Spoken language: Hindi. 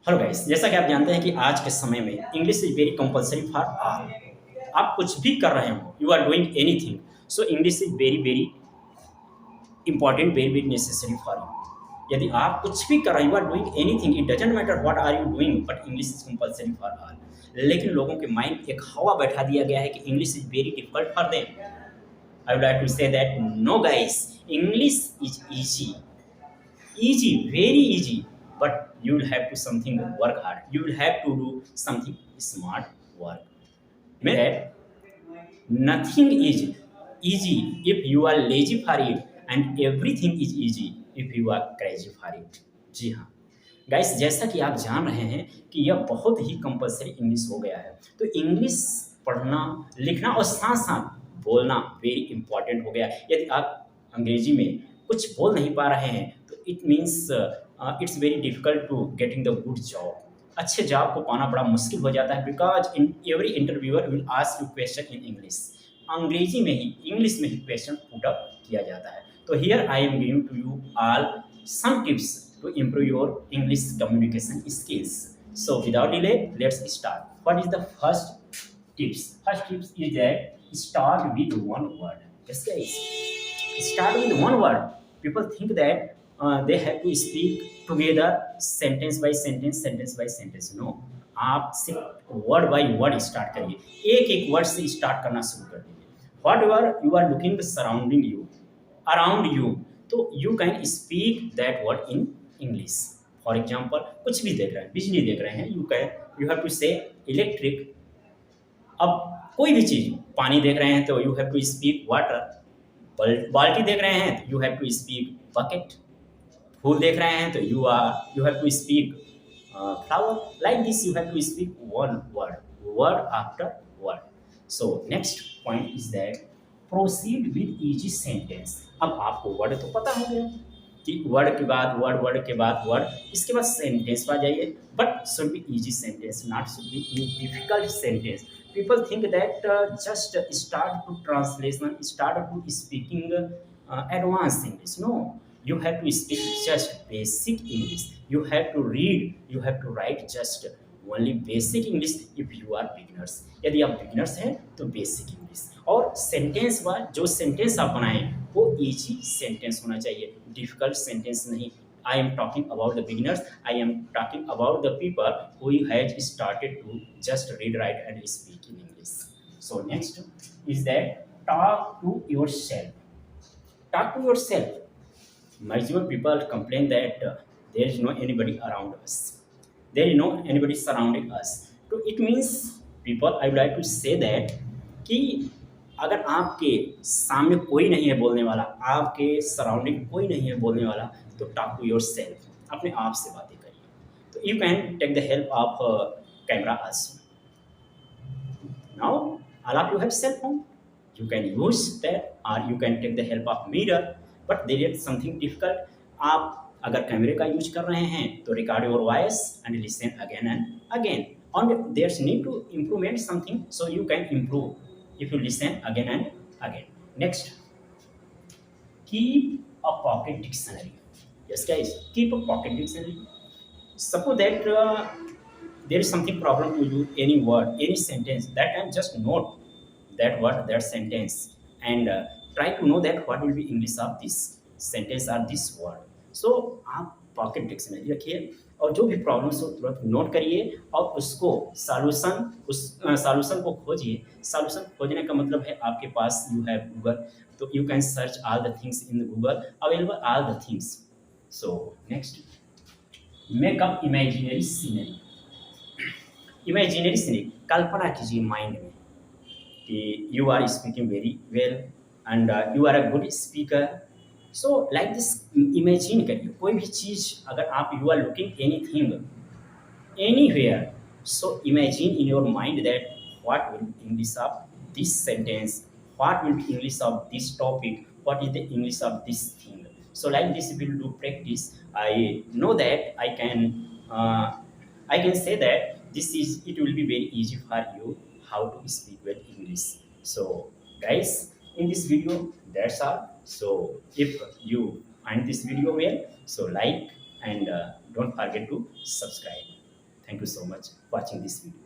हेलो गाइस, जैसा कि आप जानते हैं कि आज के समय में English is very compulsory for all. आप कुछ भी कर रहे हो, you are doing anything, so English is very very important, very very necessary for you. यदि आप कुछ भी कर रहे हो, you are doing anything, it doesn't matter what are you doing, but English is compulsory for all. लेकिन लोगों के माइंड एक हवा बैठा दिया गया है कि English is very difficult for them. I would like to say that no guys, English is easy, easy, very easy, but you will have to something work hard, you will have to do something smart work. Mean that nothing is easy if you are lazy for it, and everything is easy if you are crazy for it. जी हाँ गाइस, जैसा कि आप जान रहे हैं कि यह बहुत ही कंपलसरी इंग्लिश हो गया है, तो इंग्लिश पढ़ना, लिखना और साथ साथ बोलना वेरी इंपॉर्टेंट हो गया है। यदि आप अंग्रेजी में कुछ बोल नहीं पा रहे हैं तो it means it's very difficult to getting the good job. अच्छे जॉब को पाना बड़ा मुश्किल हो जाता है, because in every interviewer will ask you question in English. अंग्रेजी में ही, इंग्लिश में ही क्वेश्चन पुट अप किया जाता है। तो here I am giving to you all some tips to improve your English communication skills. So without delay, let's start. What is the first tips? First tips is that start with one word. Yes, guys. Start with one word. People think that they have to speak together sentence by sentence, sentence by sentence. No. आप सिर्फ वर्ड बाई वर्ड स्टार्ट करिए, एक एक वर्ड से स्टार्ट करना शुरू कर दीजिए। Whatever you are looking surrounding you, around you, तो you can speak that word in English. For example, कुछ भी देख रहे हैं, बिजली देख रहे हैं, you have to say electric. अब कोई भी चीज़, पानी देख रहे हैं तो you have to speak water. बाल्टी देख रहे हैं तो you have to speak bucket. फूल देख रहे हैं तो you have to speak flower. Like this you have to speak one word, word after word. So next point is that proceed with easy sentence. अब आपको वर्ड तो पता हो गया कि वर्ड के बाद वर्ड, वर्ड के बाद वर्ड, इसके बाद सेंटेंस पर जाइए, but should be easy sentence, not should be in difficult sentence. People think that just start to translation, start to speaking advanced English. No, you have to speak just basic English. You have to read, you have to write just only basic English if you are beginners. यदि आप beginners हैं तो basic English, और सेंटेंस वाला जो सेंटेंस आप बनाएं वो easy सेंटेंस होना चाहिए, difficult सेंटेंस नहीं। I am talking about the beginners. I am talking about the people who has started to just read, write, and speak in English. So next is that talk to yourself. Talk to yourself. Maximum people complain that there is no anybody around us. There is no anybody surrounding us. So it means people, I would like to say that कि अगर आपके सामने कोई नहीं है बोलने वाला, आपके सराउंडिंग कोई नहीं है बोलने वाला, तो टॉक टू योर सेल्फ, अपने आप से बातें करिए। तो you can take the help of camera also. Now all of you have cell phone, you can use that, और you can take the help of mirror, but there is something difficult. आप अगर कैमरे का यूज कर रहे हैं तो record your voice and listen again and again, and there's need to improvement something, so you can improve if you listen again and again. Next, keep a pocket dictionary. Yes guys, keep a pocket dictionary. Suppose that there is something problem to you, any word, any sentence, that time just note that word, that sentence, and try to know that what will be English of this sentence or this word. So आप पॉकेट डिक्शनरी रखिए और जो भी प्रॉब्लम्स हो तुरंत नोट करिए और उसको सॉल्यूशन को खोजिए। सॉल्यूशन खोजने का मतलब है आपके पास यू हैव गूगल, तो you can search all the things in the Google, available all the things. So next, make up imaginary scenery. Imaginary scenery, कल्पना कीजिए माइंड में कि you are speaking very well and you are a good speaker. So like this, imagine करिए कोई भी चीज़, अगर आप you are looking anything anywhere, so imagine in your mind that what will English of this sentence, what will English of this topic, what is the English of this thing. So like this will do practice, I know that I can say that this is, it will be very easy for you how to speak well English. So guys, in this video that's all. So if you find this video well, so like and don't forget to subscribe. Thank you so much watching this video.